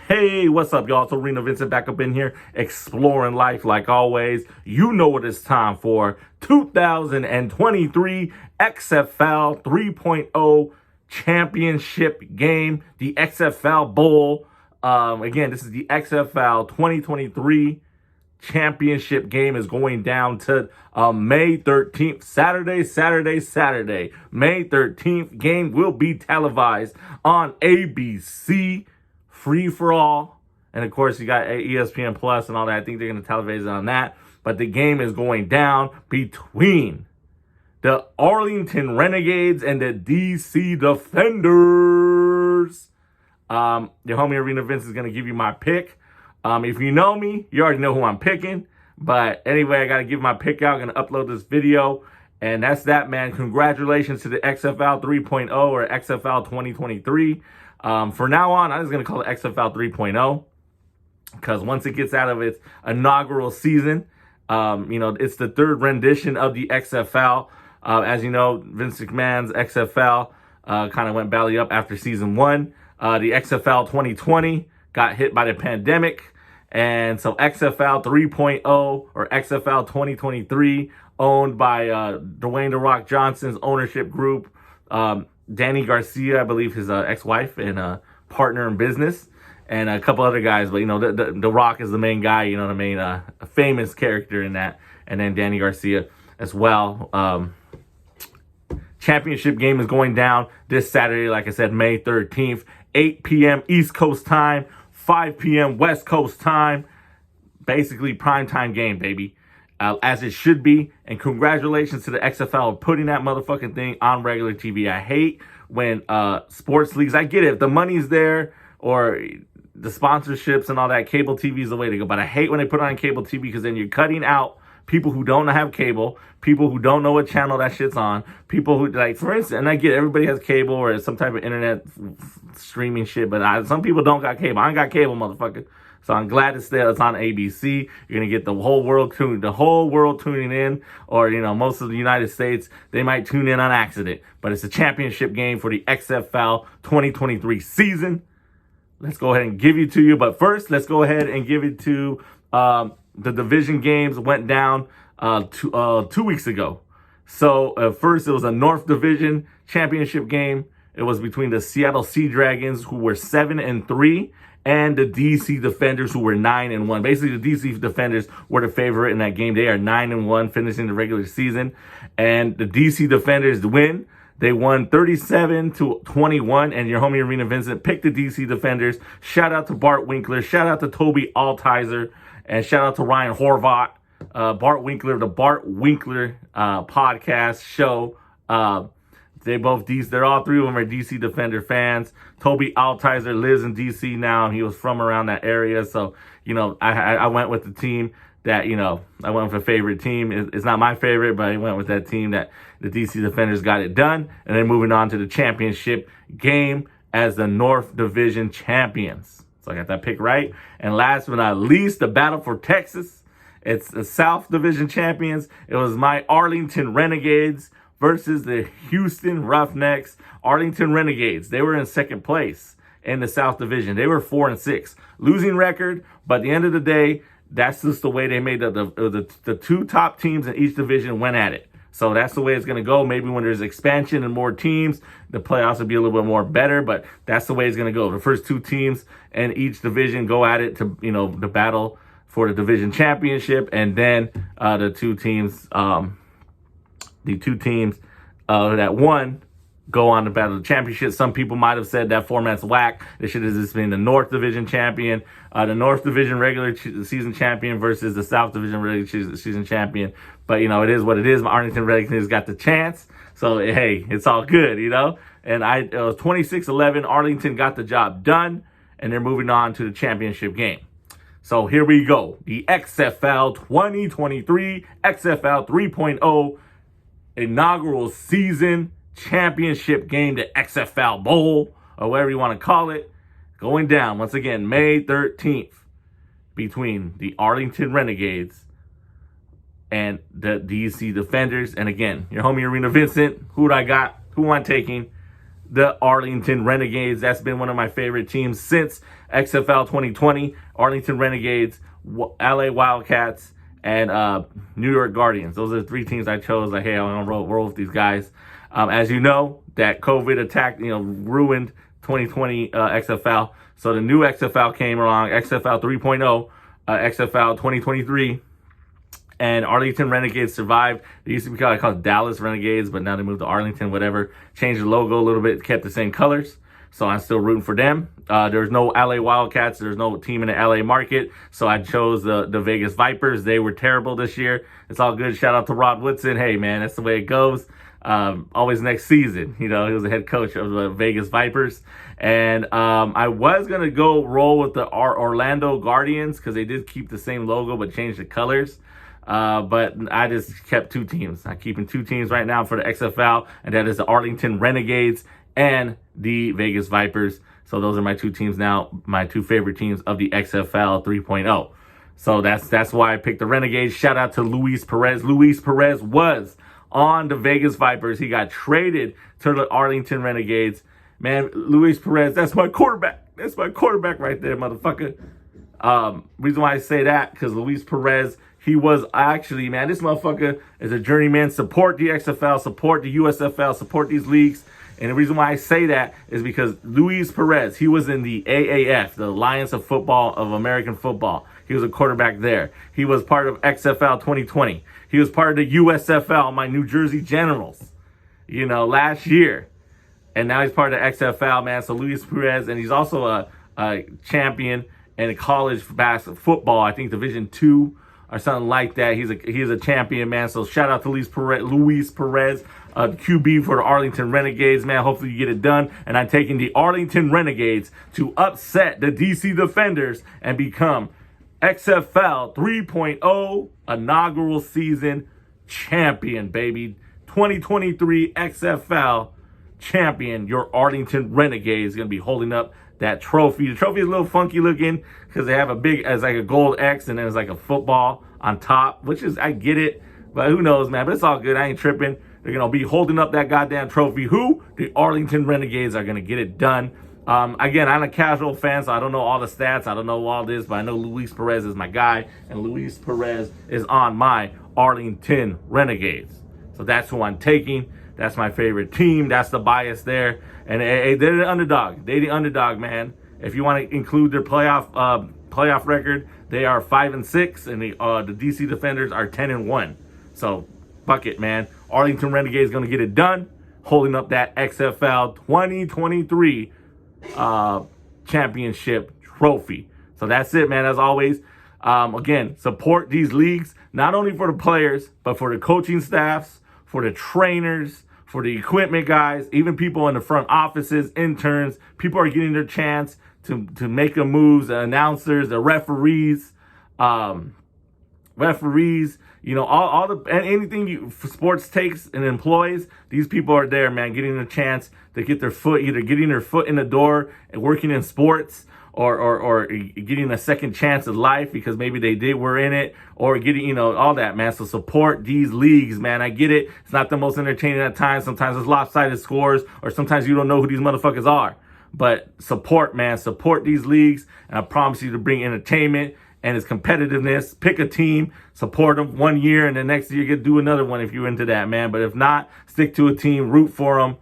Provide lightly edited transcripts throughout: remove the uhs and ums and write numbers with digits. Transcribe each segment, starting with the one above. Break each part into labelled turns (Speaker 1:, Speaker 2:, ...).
Speaker 1: Hey, what's up, y'all? It's ARENAVINCENT back up in here, exploring life like always. You know what it's time for. 2023 XFL 3.0 championship game, the XFL Bowl. Again, this is the XFL 2023 championship game is going down to May 13th, Saturday. May 13th game will be televised on ABC. Free for all. And of course, you got ESPN Plus and all that. I think they're going to televise it on that. But the game is going down between the Arlington Renegades and the DC Defenders. Your homie ARENAVINCENT is going to give you my pick. If you know me, you already know who I'm picking. But anyway, I got to give my pick out. I'm going to upload this video. And that's that, man. Congratulations to the XFL 3.0 or XFL 2023. For now on, I'm just going to call it XFL 3.0 because once it gets out of its inaugural season, it's the third rendition of the XFL. As you know, Vince McMahon's XFL kind of went belly up after season one. The XFL 2020 got hit by the pandemic. And so XFL 3.0 or XFL 2023, owned by Dwayne "The Rock" Johnson's ownership group, Danny Garcia, I believe his ex-wife and partner in business, and a couple other guys. But, the Rock is the main guy, the main famous character in that. And then Danny Garcia as well. Championship game is going down this Saturday, like I said, May 13th, 8 p.m. East Coast time, 5 p.m. West Coast time. Basically, primetime game, baby. As it should be. And congratulations to the XFL for putting that motherfucking thing on regular TV. I hate when sports leagues, I get it, if the money's there or the sponsorships and all that, cable TV is the way to go. But I hate when they put it on cable TV because then you're cutting out people who don't have cable, people who don't know what channel that shit's on, people who, like, for instance, and I get it, everybody has cable or some type of internet streaming shit, but some people don't got cable. I ain't got cable, motherfucker. So I'm glad it's there. It's on ABC. You're going to get the whole world tuning in, or, most of the United States, they might tune in on accident. But it's a championship game for the XFL 2023 season. Let's go ahead and give it to you. But first, let's go ahead and give it to the division games went down 2 weeks ago. So first, it was a North Division championship game. It was between the Seattle Sea Dragons, who were 7-3, and the DC Defenders, who were 9-1. Basically, the DC Defenders were the favorite in that game. They are 9-1, finishing the regular season. And the DC Defenders win. They won 37-21, and your homie ARENAVINCENT picked the DC Defenders. Shout out to Bart Winkler. Shout out to Toby Altizer. And shout out to Ryan Horvat. Bart Winkler, the Bart Winkler podcast show. They're all three of them are DC Defender fans. Toby Altizer lives in DC now, and he was from around that area. So, I went with the team that, I went with a favorite team. It's not my favorite, but I went with that team that the DC Defenders got it done. And then moving on to the championship game as the North Division champions. So I got that pick right. And last but not least, the battle for Texas. It's the South Division champions. It was my Arlington Renegades versus the Houston Roughnecks. Arlington Renegades, they were in second place in the South Division. They were 4-6. Losing record, but at the end of the day, that's just the way they made the two top teams in each division went at it. So that's the way it's going to go. Maybe when there's expansion and more teams, the playoffs will be a little bit more better, but that's the way it's going to go. The first two teams in each division go at it to, the battle for the division championship, and then the two teams that won go on to battle the championship. Some people might have said that format's whack. It should have just been the North Division champion, the North Division regular season champion versus the South Division regular season champion. But, it is what it is. My Arlington Renegades got the chance. So, hey, it's all good, And it was 26-11. Arlington got the job done, and they're moving on to the championship game. So here we go. The XFL 2023, XFL 3.0 inaugural season championship game, the XFL Bowl, or whatever you want to call it, going down once again May 13th between the Arlington Renegades and the DC Defenders. And again, your homie ARENAVINCENT, who am I taking? the Arlington Renegades. That's been one of my favorite teams since XFL 2020. Arlington Renegades, LA Wildcats, and New York Guardians. Those are the three teams I chose. Like, hey, I'm going to roll with these guys. As you know, that COVID attack, ruined 2020 XFL. So the new XFL came along, XFL 3.0, XFL 2023. And Arlington Renegades survived. They used to be called Dallas Renegades, but now they moved to Arlington, whatever. Changed the logo a little bit, kept the same colors. So I'm still rooting for them. There's no LA Wildcats. There's no team in the LA market. So I chose the Vegas Vipers. They were terrible this year. It's all good. Shout out to Rod Woodson. Hey, man, that's the way it goes. Always next season. He was the head coach of the Vegas Vipers. And I was going to go roll with the Orlando Guardians because they did keep the same logo but changed the colors. But I just kept two teams. I'm keeping two teams right now for the XFL, and that is the Arlington Renegades and the Vegas Vipers. So those are my two teams now, my two favorite teams of the XFL 3.0. So that's why I picked the Renegades. Shout out to Luis Perez. Luis Perez was on the Vegas Vipers. He got traded to the Arlington Renegades. Man, Luis Perez, that's my quarterback. That's my quarterback right there, motherfucker. Reason why I say that, because Luis Perez, he was actually, man, this motherfucker is a journeyman. Support the XFL, support the USFL, support these leagues. And the reason why I say that is because Luis Perez, he was in the AAF, the Alliance of Football of American Football. He was a quarterback there. He was part of XFL 2020. He was part of the USFL, my New Jersey Generals, last year. And now he's part of the XFL, man. So Luis Perez, and he's also a champion in college football, I think Division II or something like that. He's a champion, man. So shout out to Luis Perez, QB for the Arlington Renegades, man. Hopefully you get it done. And I'm taking the Arlington Renegades to upset the DC Defenders and become XFL 3.0 inaugural season champion, baby. 2023 XFL champion. Your Arlington Renegades is going to be holding up that trophy. The trophy is a little funky looking because they have it's like a gold X and then it's like a football on top, which is, I get it, but who knows, man. But it's all good. I ain't tripping. They're going to be holding up that goddamn trophy. Who? The Arlington Renegades are going to get it done. Again, I'm a casual fan, so I don't know all the stats. I don't know all this, but I know Luis Perez is my guy, and Luis Perez is on my Arlington Renegades. So that's who I'm taking. That's my favorite team. That's the bias there. And they're the underdog. They're the underdog, man. If you want to include their playoff record, they are 5-6, and the DC Defenders are 10-1. So fuck it, man. Arlington Renegades going to get it done, holding up that XFL 2023 championship trophy. So that's it, man. As always, again, support these leagues not only for the players but for the coaching staffs, for the trainers, for the equipment guys, even people in the front offices, interns. People are getting their chance to make the moves. The announcers, the referees, all the anything sports takes and employs. These people are there, man, getting a chance to get their foot, either getting their foot in the door and working in sports, or getting a second chance at life because maybe they were in it, or getting, all that, man. So support these leagues, man. I get it. It's not the most entertaining at times. Sometimes it's lopsided scores, or sometimes you don't know who these motherfuckers are. But support, man. Support these leagues, and I promise you to bring entertainment and its competitiveness. Pick a team, support them 1 year, and the next year you can do another one if you're into that, man. But if not, stick to a team, root for them.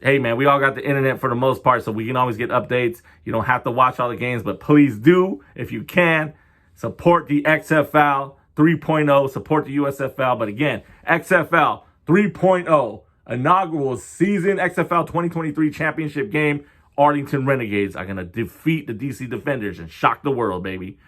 Speaker 1: Hey, man, we all got the internet for the most part, so we can always get updates. You don't have to watch all the games, but please do, if you can, support the XFL 3.0, support the USFL. But again, XFL 3.0 inaugural season, XFL 2023 championship game. Arlington Renegades are going to defeat the DC Defenders and shock the world, baby.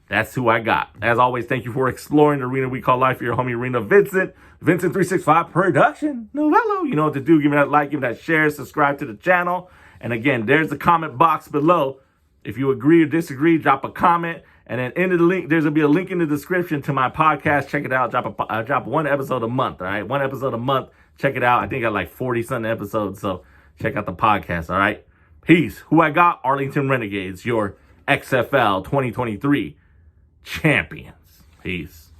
Speaker 1: That's who I got. As always, thank you for exploring the arena we call life. Your homie, Arena Vincent. Vincent365 Production. Novello. You know what to do. Give me that like, give me that share, subscribe to the channel. And again, there's the comment box below. If you agree or disagree, drop a comment. And then into the link, there's going to be a link in the description to my podcast. Check it out. Drop one episode a month, all right? One episode a month. Check it out. I think I got like 40-something episodes, so check out the podcast, all right? Peace. Who I got? Arlington Renegades, your XFL 2023 champions. Peace.